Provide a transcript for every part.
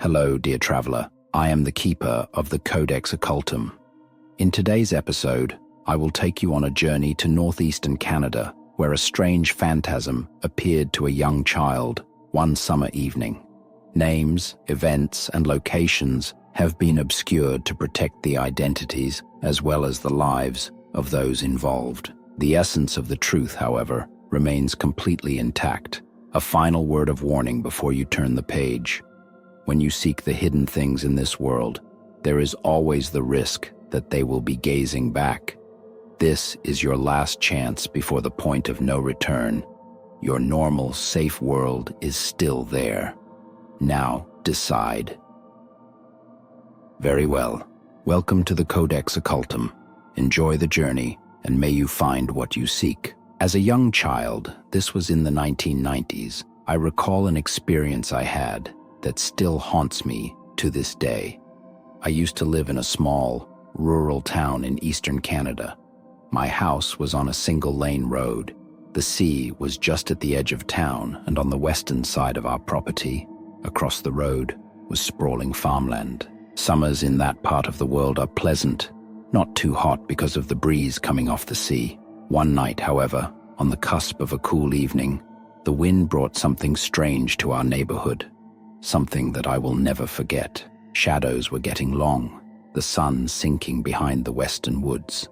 Hello, dear traveler. I am the keeper of the Codex Occultum. In today's episode, I will take you on a journey to northeastern Canada, where a strange phantasm appeared to a young child one summer evening. Names, events, and locations have been obscured to protect the identities as well as the lives of those involved. The essence of the truth, however, remains completely intact. A final word of warning before you turn the page. When you seek the hidden things in this world, there is always the risk that they will be gazing back. This is your last chance before the point of no return. Your normal, safe world is still there. Now, decide. Very well. Welcome to the Codex Occultum. Enjoy the journey, and may you find what you seek. As a young child, this was in the 1990s, I recall an experience I had that still haunts me to this day. I used to live in a small, rural town in eastern Canada. My house was on a single-lane road. The sea was just at the edge of town, and on the western side of our property, across the road, was sprawling farmland. Summers in that part of the world are pleasant, not too hot because of the breeze coming off the sea. One night, however, on the cusp of a cool evening, the wind brought something strange to our neighborhood. Something that I will never forget. Shadows were getting long, the sun sinking behind the western woods.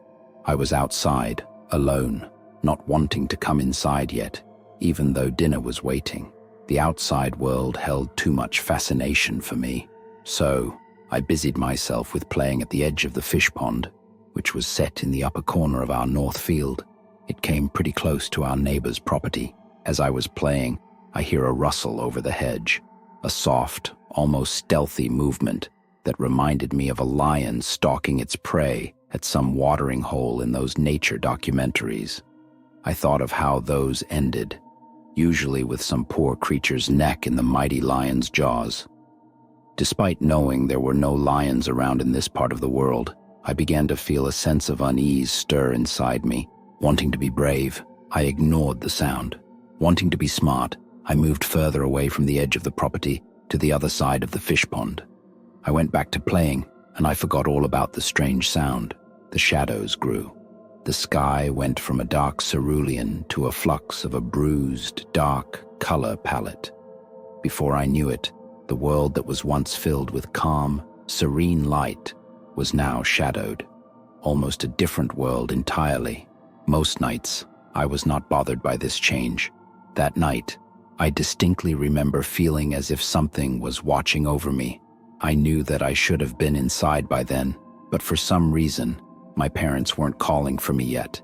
I was outside, alone, not wanting to come inside yet, even though dinner was waiting. The outside world held too much fascination for me. So, I busied myself with playing at the edge of the fish pond, which was set in the upper corner of our north field. It came pretty close to our neighbor's property. As I was playing, I hear a rustle over the hedge. A soft, almost stealthy movement that reminded me of a lion stalking its prey at some watering hole in those nature documentaries. I thought of how those ended, usually with some poor creature's neck in the mighty lion's jaws. Despite knowing there were no lions around in this part of the world, I began to feel a sense of unease stir inside me. Wanting to be brave, I ignored the sound. Wanting to be smart, I moved further away from the edge of the property to the other side of the fish pond. I went back to playing, and I forgot all about the strange sound. The shadows grew. The sky went from a dark cerulean to a flux of a bruised, dark color palette. Before I knew it, the world that was once filled with calm, serene light was now shadowed. Almost a different world entirely. Most nights, I was not bothered by this change. That night, I distinctly remember feeling as if something was watching over me. I knew that I should have been inside by then, but for some reason, my parents weren't calling for me yet.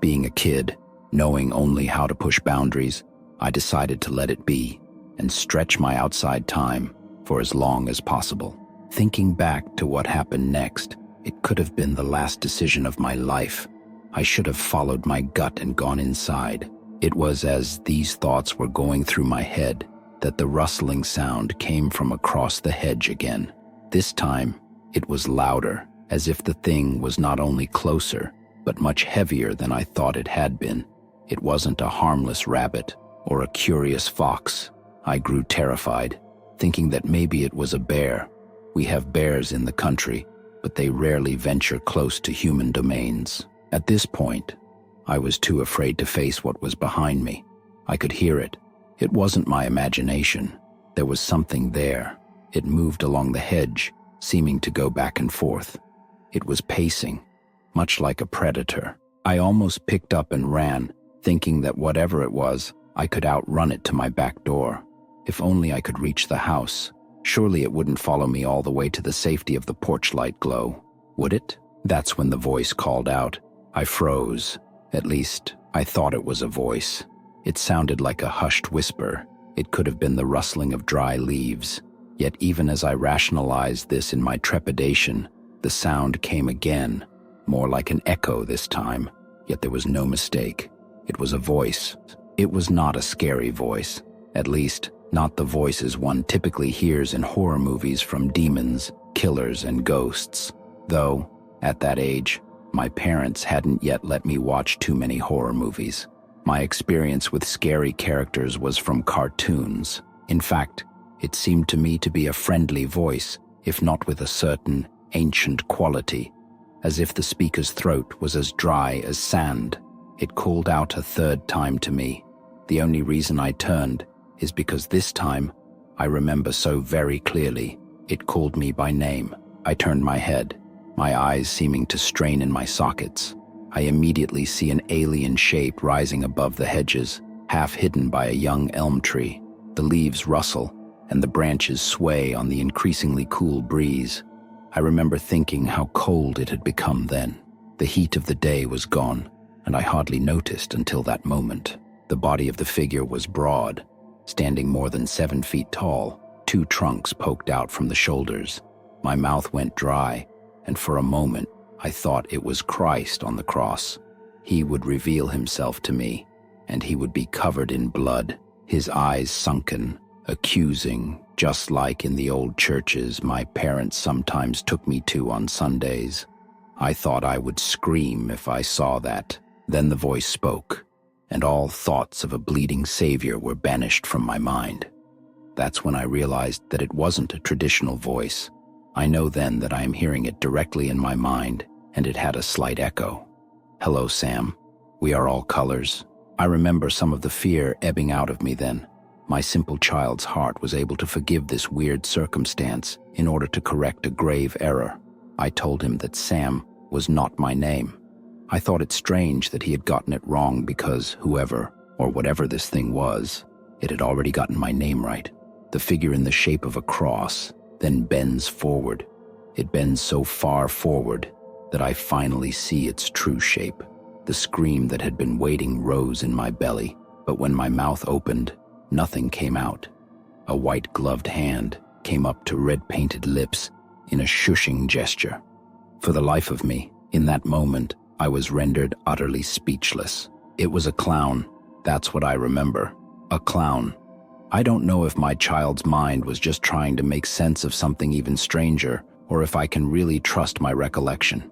Being a kid, knowing only how to push boundaries, I decided to let it be and stretch my outside time for as long as possible. Thinking back to what happened next, it could have been the last decision of my life. I should have followed my gut and gone inside. It was as these thoughts were going through my head that the rustling sound came from across the hedge again. This time, it was louder, as if the thing was not only closer, but much heavier than I thought it had been. It wasn't a harmless rabbit or a curious fox. I grew terrified, thinking that maybe it was a bear. We have bears in the country, but they rarely venture close to human domains. At this point, I was too afraid to face what was behind me. I could hear it. It wasn't my imagination. There was something there. It moved along the hedge, seeming to go back and forth. It was pacing, much like a predator. I almost picked up and ran, thinking that whatever it was, I could outrun it to my back door. If only I could reach the house. Surely it wouldn't follow me all the way to the safety of the porch light glow, would it? That's when the voice called out. I froze. At least, I thought it was a voice. It sounded like a hushed whisper. It could have been the rustling of dry leaves. Yet even as I rationalized this in my trepidation, the sound came again, more like an echo this time. Yet there was no mistake. It was a voice. It was not a scary voice. At least, not the voices one typically hears in horror movies from demons, killers, and ghosts. Though, at that age, my parents hadn't yet let me watch too many horror movies. My experience with scary characters was from cartoons. In fact, It seemed to me to be a friendly voice, if not with a certain ancient quality, as if the speaker's throat was as dry as sand. It called out a third time to me. The only reason I turned is because this time, I remember so very clearly, it called me by name. I turned my head, my eyes seeming to strain in my sockets. I immediately see an alien shape rising above the hedges, half hidden by a young elm tree. The leaves rustle, and the branches sway on the increasingly cool breeze. I remember thinking how cold it had become then. The heat of the day was gone, and I hardly noticed until that moment. The body of the figure was broad, standing more than 7 feet tall. 2 trunks poked out from the shoulders. My mouth went dry, and for a moment, I thought it was Christ on the cross. He would reveal himself to me, and he would be covered in blood, his eyes sunken, accusing, just like in the old churches my parents sometimes took me to on Sundays. I thought I would scream if I saw that. Then the voice spoke, and all thoughts of a bleeding Savior were banished from my mind. That's when I realized that it wasn't a traditional voice. I know then that I am hearing it directly in my mind, and it had a slight echo. "Hello, Sam. We are all colors." I remember some of the fear ebbing out of me then. My simple child's heart was able to forgive this weird circumstance in order to correct a grave error. I told him that Sam was not my name. I thought it strange that he had gotten it wrong because whoever, or whatever this thing was, it had already gotten my name right. The figure in the shape of a cross then bends forward. It bends so far forward that I finally see its true shape. The scream that had been waiting rose in my belly, but when my mouth opened, nothing came out. A white-gloved hand came up to red-painted lips in a shushing gesture. For the life of me, in that moment, I was rendered utterly speechless. It was a clown. That's what I remember. A clown. I don't know if my child's mind was just trying to make sense of something even stranger, or if I can really trust my recollection.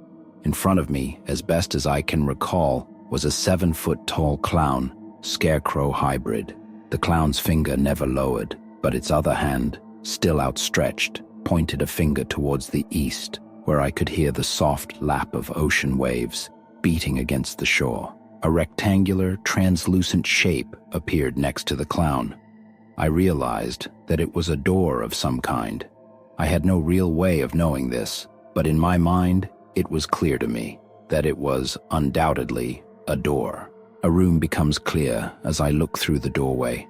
In front of me, as best as I can recall, was a 7-foot-tall clown, scarecrow hybrid. The clown's finger never lowered, but its other hand, still outstretched, pointed a finger towards the east, where I could hear the soft lap of ocean waves beating against the shore. A rectangular, translucent shape appeared next to the clown. I realized that it was a door of some kind. I had no real way of knowing this, but in my mind, it was clear to me that it was undoubtedly a door. A room becomes clear as I look through the doorway.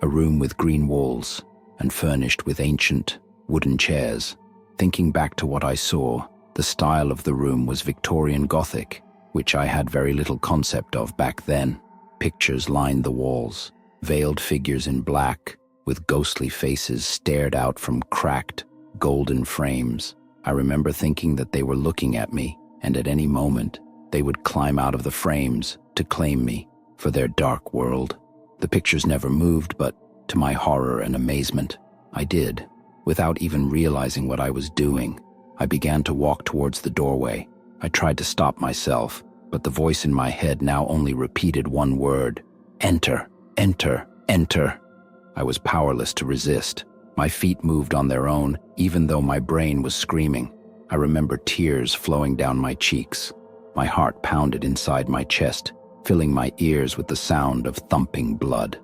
A room with green walls and furnished with ancient, wooden chairs. Thinking back to what I saw, the style of the room was Victorian Gothic, which I had very little concept of back then. Pictures lined the walls. Veiled figures in black, with ghostly faces stared out from cracked, golden frames. I remember thinking that they were looking at me, and at any moment, they would climb out of the frames to claim me for their dark world. The pictures never moved, but to my horror and amazement, I did. Without even realizing what I was doing, I began to walk towards the doorway. I tried to stop myself, but the voice in my head now only repeated one word: "Enter, enter, enter." I was powerless to resist. My feet moved on their own, even though my brain was screaming. I remember tears flowing down my cheeks. My heart pounded inside my chest, filling my ears with the sound of thumping blood.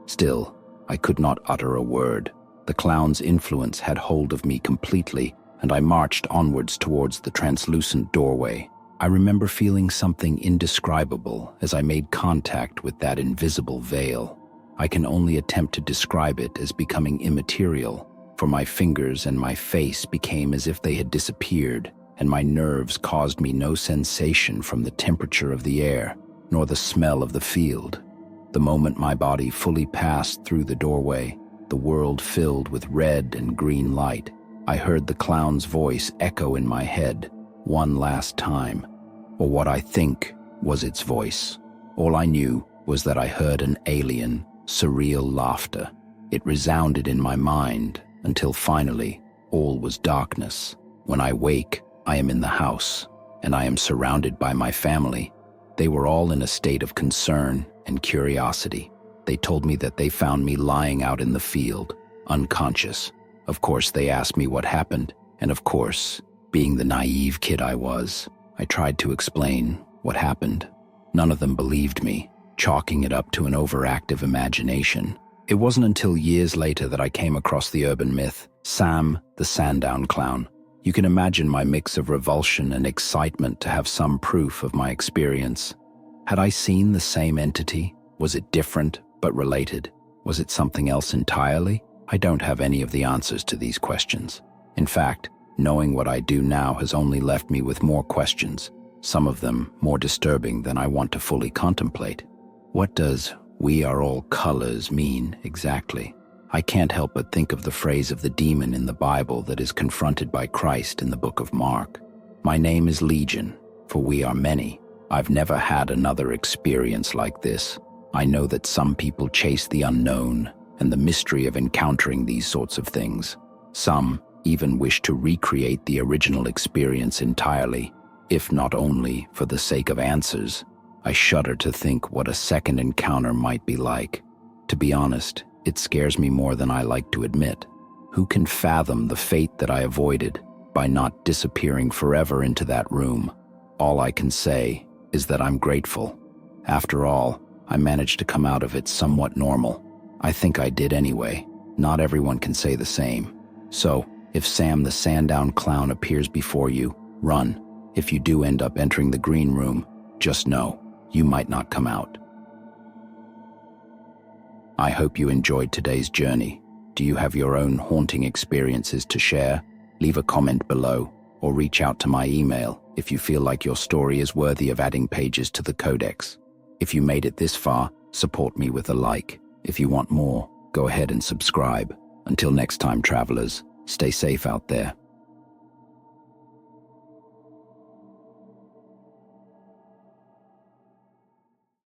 Still, I could not utter a word. The clown's influence had hold of me completely, and I marched onwards towards the translucent doorway. I remember feeling something indescribable as I made contact with that invisible veil. I can only attempt to describe it as becoming immaterial, for my fingers and my face became as if they had disappeared, and my nerves caused me no sensation from the temperature of the air, nor the smell of the field. The moment my body fully passed through the doorway, the world filled with red and green light. I heard the clown's voice echo in my head one last time, or what I think was its voice. All I knew was that I heard an alien, surreal laughter. It resounded in my mind until finally all was darkness. When I wake, I am in the house, and I am surrounded by my family. They were all in a state of concern and curiosity. They told me that they found me lying out in the field, unconscious. Of course, they asked me what happened, and of course, being the naive kid I was, I tried to explain what happened. None of them believed me, chalking it up to an overactive imagination. It wasn't until years later that I came across the urban myth, Sam the Sandown Clown. You can imagine my mix of revulsion and excitement to have some proof of my experience. Had I seen the same entity? Was it different but related? Was it something else entirely? I don't have any of the answers to these questions. In fact, knowing what I do now has only left me with more questions, some of them more disturbing than I want to fully contemplate. What does "we are all colors" mean exactly? I can't help but think of the phrase of the demon in the Bible that is confronted by Christ in the book of Mark. My name is Legion, for we are many. I've never had another experience like this. I know that some people chase the unknown and the mystery of encountering these sorts of things. Some even wish to recreate the original experience entirely, if not only for the sake of answers. I shudder to think what a second encounter might be like. To be honest, it scares me more than I like to admit. Who can fathom the fate that I avoided by not disappearing forever into that room? All I can say is that I'm grateful. After all, I managed to come out of it somewhat normal. I think I did anyway. Not everyone can say the same. So, if Sam the Sandown Clown appears before you, run. If you do end up entering the green room, just know you might not come out. I hope you enjoyed today's journey. Do you have your own haunting experiences to share? Leave a comment below or reach out to my email if you feel like your story is worthy of adding pages to the Codex. If you made it this far, support me with a like. If you want more, go ahead and subscribe. Until next time, travelers, stay safe out there.